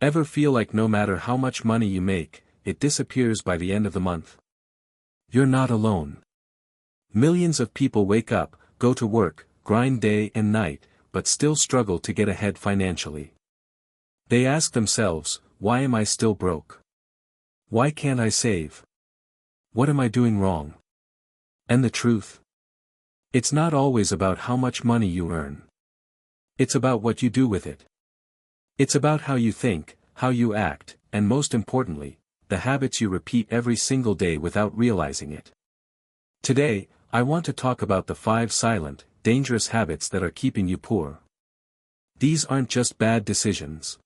Ever feel like no matter how much money you make, it disappears by the end of the month? You're not alone. Millions of people wake up, go to work, grind day and night, but still struggle to get ahead financially. They ask themselves, why am I still broke? Why can't I save? What am I doing wrong? And the truth? It's not always about how much money you earn. It's about what you do with it. It's about how you think, how you act, and most importantly, the habits you repeat every single day without realizing it. Today, I want to talk about the 5 silent, dangerous habits that are keeping you poor. These aren't just bad decisions.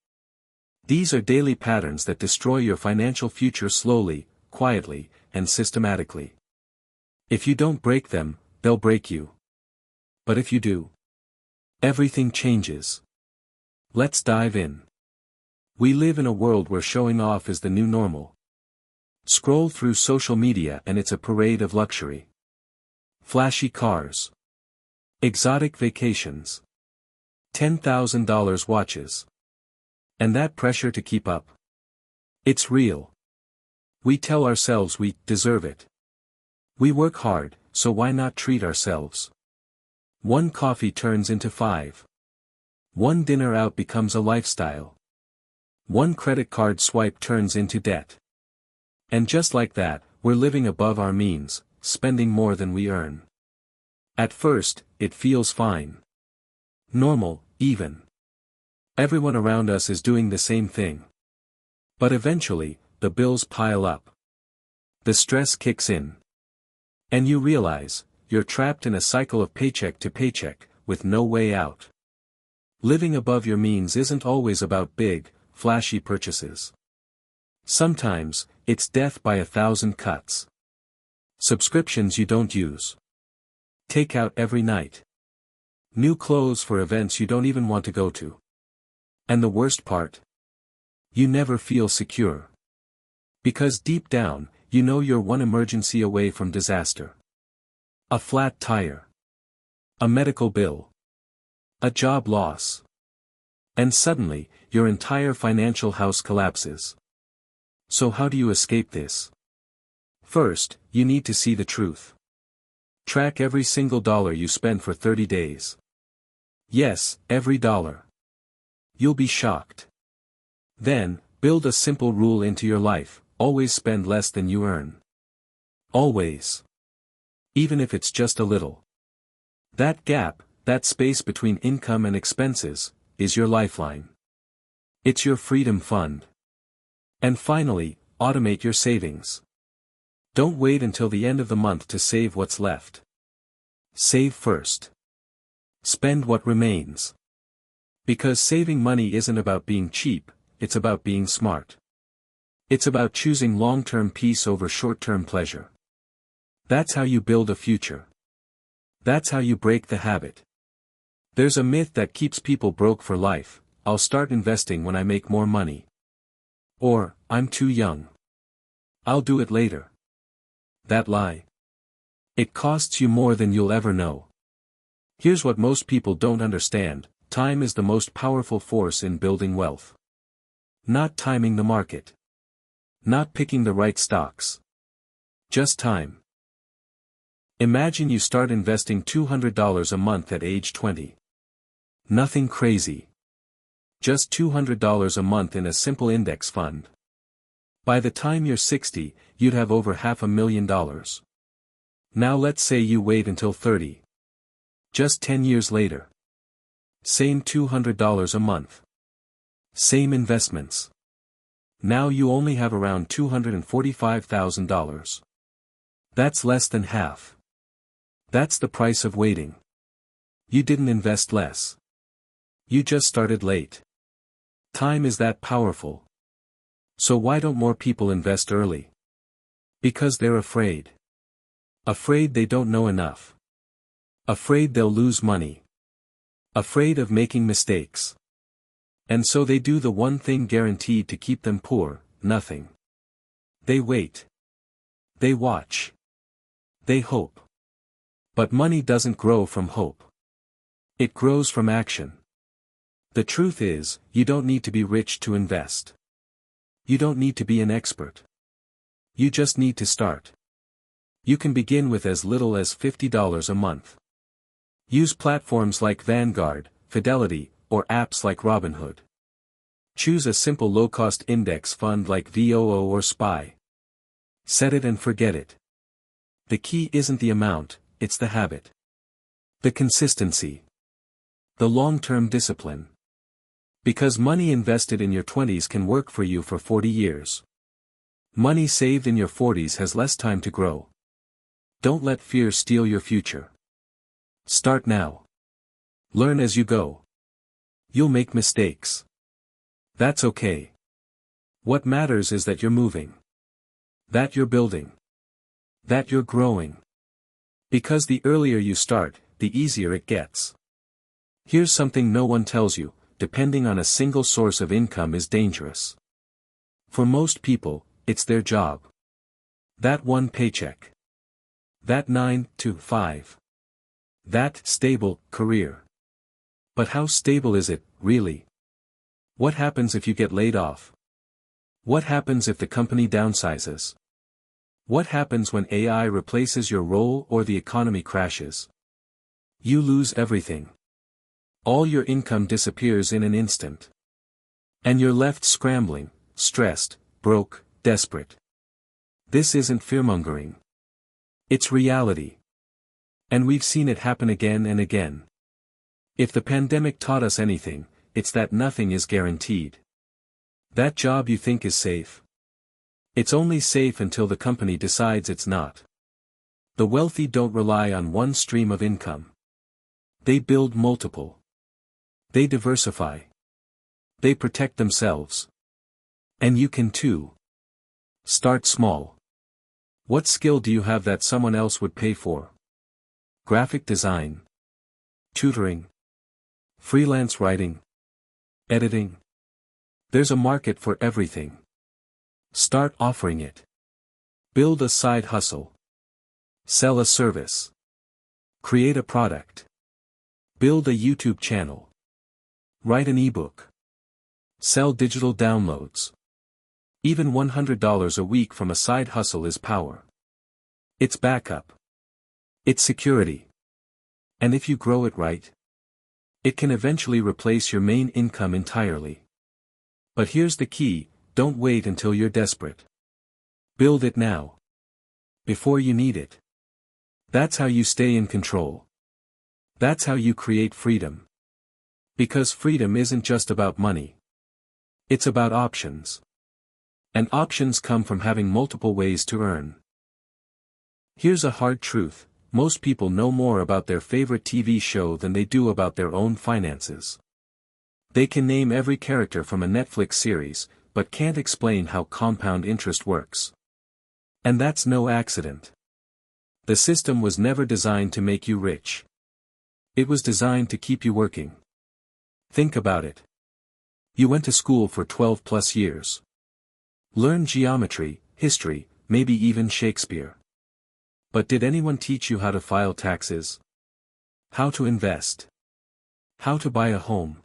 These are daily patterns that destroy your financial future slowly, quietly, and systematically. If you don't break them, they'll break you. But if you do, everything changes. Let's dive in. We live in a world where showing off is the new normal. Scroll through social media and it's a parade of luxury. Flashy cars. Exotic vacations. $10,000 watches. And that pressure to keep up. It's real. We tell ourselves we deserve it. We work hard, so why not treat ourselves? One coffee turns into 5. One dinner out becomes a lifestyle. One credit card swipe turns into debt. And just like that, we're living above our means, spending more than we earn. At first, it feels fine. Normal, even. Everyone around us is doing the same thing. But eventually, the bills pile up. The stress kicks in. And you realize, you're trapped in a cycle of paycheck to paycheck, with no way out. Living above your means isn't always about big, flashy purchases. Sometimes, it's death by 1,000 cuts. Subscriptions you don't use. Takeout every night. New clothes for events you don't even want to go to. And the worst part? You never feel secure. Because deep down, you know you're one emergency away from disaster. A flat tire. A medical bill. A job loss. And suddenly, your entire financial house collapses. So how do you escape this? First, you need to see the truth. Track every single dollar you spend for 30 days. Yes, every dollar. You'll be shocked. Then, build a simple rule into your life: always spend less than you earn. Always. Even if it's just a little. That gap, that space between income and expenses, is your lifeline. It's your freedom fund. And finally, automate your savings. Don't wait until the end of the month to save what's left. Save first. Spend what remains. Because saving money isn't about being cheap, it's about being smart. It's about choosing long-term peace over short-term pleasure. That's how you build a future. That's how you break the habit. There's a myth that keeps people broke for life: I'll start investing when I make more money. Or, I'm too young. I'll do it later. That lie. It costs you more than you'll ever know. Here's what most people don't understand: time is the most powerful force in building wealth. Not timing the market. Not picking the right stocks. Just time. Imagine you start investing $200 a month at age 20. Nothing crazy. Just $200 a month in a simple index fund. By the time you're 60, you'd have over $500,000. Now let's say you wait until 30. Just 10 years later. Same $200 a month. Same investments. Now you only have around $245,000. That's less than half. That's the price of waiting. You didn't invest less. You just started late. Time is that powerful. So why don't more people invest early? Because they're afraid. Afraid they don't know enough. Afraid they'll lose money. Afraid of making mistakes. And so they do the one thing guaranteed to keep them poor: nothing. They wait. They watch. They hope. But money doesn't grow from hope. It grows from action. The truth is, you don't need to be rich to invest. You don't need to be an expert. You just need to start. You can begin with as little as $50 a month. Use platforms like Vanguard, Fidelity, or apps like Robinhood. Choose a simple low-cost index fund like VOO or SPY. Set it and forget it. The key isn't the amount, it's the habit. The consistency. The long-term discipline. Because money invested in your 20s can work for you for 40 years. Money saved in your 40s has less time to grow. Don't let fear steal your future. Start now. Learn as you go. You'll make mistakes. That's okay. What matters is that you're moving. That you're building. That you're growing. Because the earlier you start, the easier it gets. Here's something no one tells you: depending on a single source of income is dangerous. For most people, it's their job. That one paycheck. That 9 to 5. That stable career. But how stable is it, really? What happens if you get laid off? What happens if the company downsizes? What happens when AI replaces your role or the economy crashes? You lose everything. All your income disappears in an instant. And you're left scrambling, stressed, broke, desperate. This isn't fearmongering. It's reality. And we've seen it happen again and again. If the pandemic taught us anything, it's that nothing is guaranteed. That job you think is safe? It's only safe until the company decides it's not. The wealthy don't rely on one stream of income. They build multiple. They diversify. They protect themselves. And you can too. Start small. What skill do you have that someone else would pay for? Graphic design. Tutoring. Freelance writing. Editing. There's a market for everything. Start offering it. Build a side hustle. Sell a service. Create a product. Build a YouTube channel. Write an ebook. Sell digital downloads. Even $100 a week from a side hustle is power. It's backup. It's security. And if you grow it right, it can eventually replace your main income entirely. But here's the key: don't wait until you're desperate. Build it now. Before you need it. That's how you stay in control. That's how you create freedom. Because freedom isn't just about money. It's about options. And options come from having multiple ways to earn. Here's a hard truth: most people know more about their favorite TV show than they do about their own finances. They can name every character from a Netflix series, but can't explain how compound interest works. And that's no accident. The system was never designed to make you rich. It was designed to keep you working. Think about it. You went to school for 12 plus years. Learned geometry, history, maybe even Shakespeare. But did anyone teach you how to file taxes? How to invest? How to buy a home?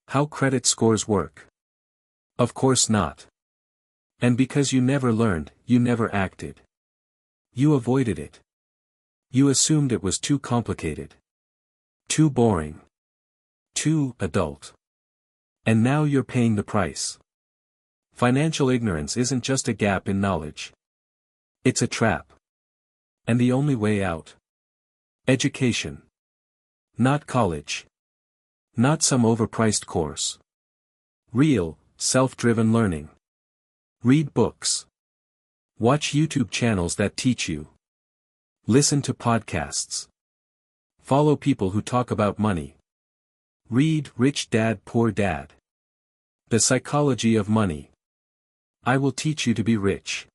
How credit scores work? Of course not. And because you never learned, you never acted. You avoided it. You assumed it was too complicated. Too boring. Too adult. And now you're paying the price. Financial ignorance isn't just a gap in knowledge. It's a trap. And the only way out? Education. Not college. Not some overpriced course. Real, self-driven learning. Read books. Watch YouTube channels that teach you. Listen to podcasts. Follow people who talk about money. Read Rich Dad Poor Dad. The Psychology of Money. I Will Teach You to Be Rich.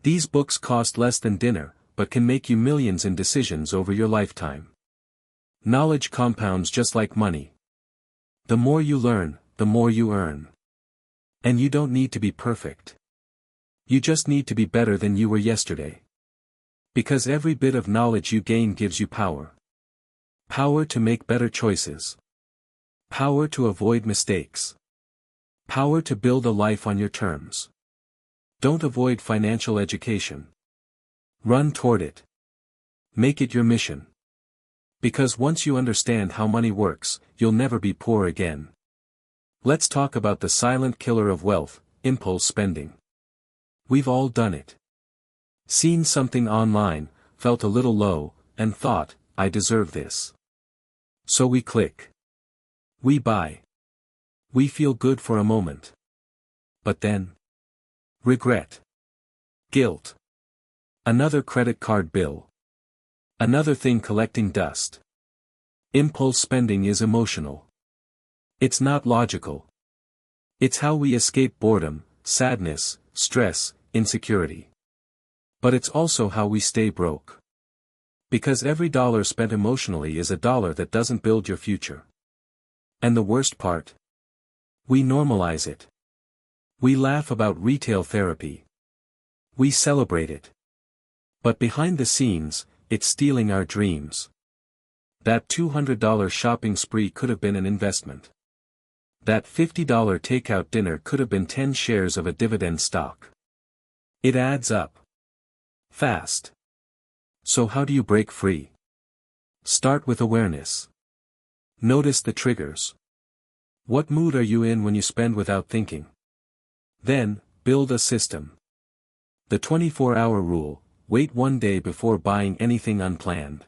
These books cost less than dinner, but can make you millions in decisions over your lifetime. Knowledge compounds just like money. The more you learn, the more you earn. And you don't need to be perfect. You just need to be better than you were yesterday. Because every bit of knowledge you gain gives you power. Power to make better choices. Power to avoid mistakes. Power to build a life on your terms. Don't avoid financial education. Run toward it. Make it your mission. Because once you understand how money works, you'll never be poor again. Let's talk about the silent killer of wealth, impulse spending. We've all done it. Seen something online, felt a little low, and thought, I deserve this. So we click. We buy. We feel good for a moment. But then? Regret. Guilt. Another credit card bill. Another thing collecting dust. Impulse spending is emotional. It's not logical. It's how we escape boredom, sadness, stress, insecurity. But it's also how we stay broke. Because every dollar spent emotionally is a dollar that doesn't build your future. And the worst part? We normalize it. We laugh about retail therapy. We celebrate it. But behind the scenes, it's stealing our dreams. That $200 shopping spree could have been an investment. That $50 takeout dinner could have been 10 shares of a dividend stock. It adds up. Fast. So how do you break free? Start with awareness. Notice the triggers. What mood are you in when you spend without thinking? Then, build a system. The 24-hour rule: wait 1 day before buying anything unplanned.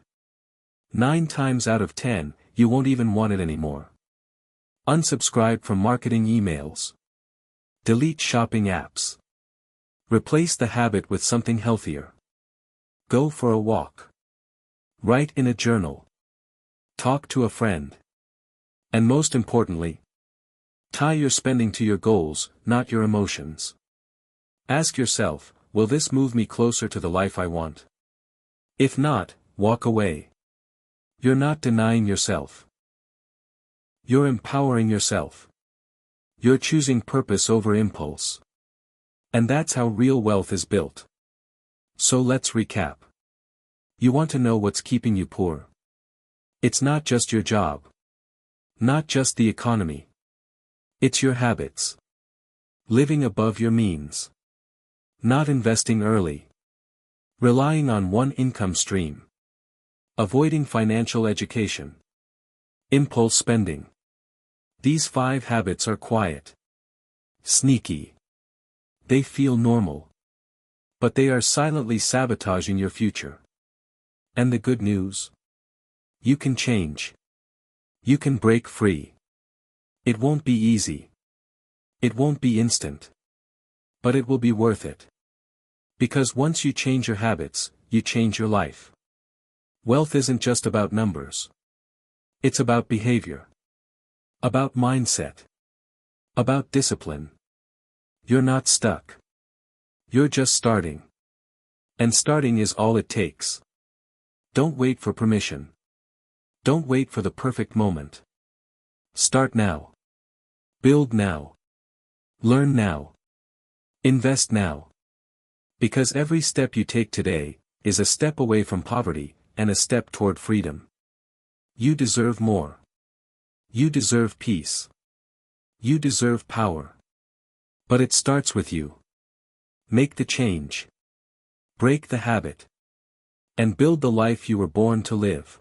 9 times out of 10, you won't even want it anymore. Unsubscribe from marketing emails. Delete shopping apps. Replace the habit with something healthier. Go for a walk. Write in a journal. Talk to a friend. And most importantly, tie your spending to your goals, not your emotions. Ask yourself, will this move me closer to the life I want? If not, walk away. You're not denying yourself. You're empowering yourself. You're choosing purpose over impulse. And that's how real wealth is built. So let's recap. You want to know what's keeping you poor? It's not just your job. Not just the economy. It's your habits. Living above your means. Not investing early. Relying on one income stream. Avoiding financial education. Impulse spending. These 5 habits are quiet. Sneaky. They feel normal. But they are silently sabotaging your future. And the good news? You can change. You can break free. It won't be easy. It won't be instant. But it will be worth it. Because once you change your habits, you change your life. Wealth isn't just about numbers. It's about behavior. About mindset. About discipline. You're not stuck. You're just starting. And starting is all it takes. Don't wait for permission. Don't wait for the perfect moment. Start now. Build now. Learn now. Invest now. Because every step you take today is a step away from poverty and a step toward freedom. You deserve more. You deserve peace. You deserve power. But it starts with you. Make the change. Break the habit. And build the life you were born to live.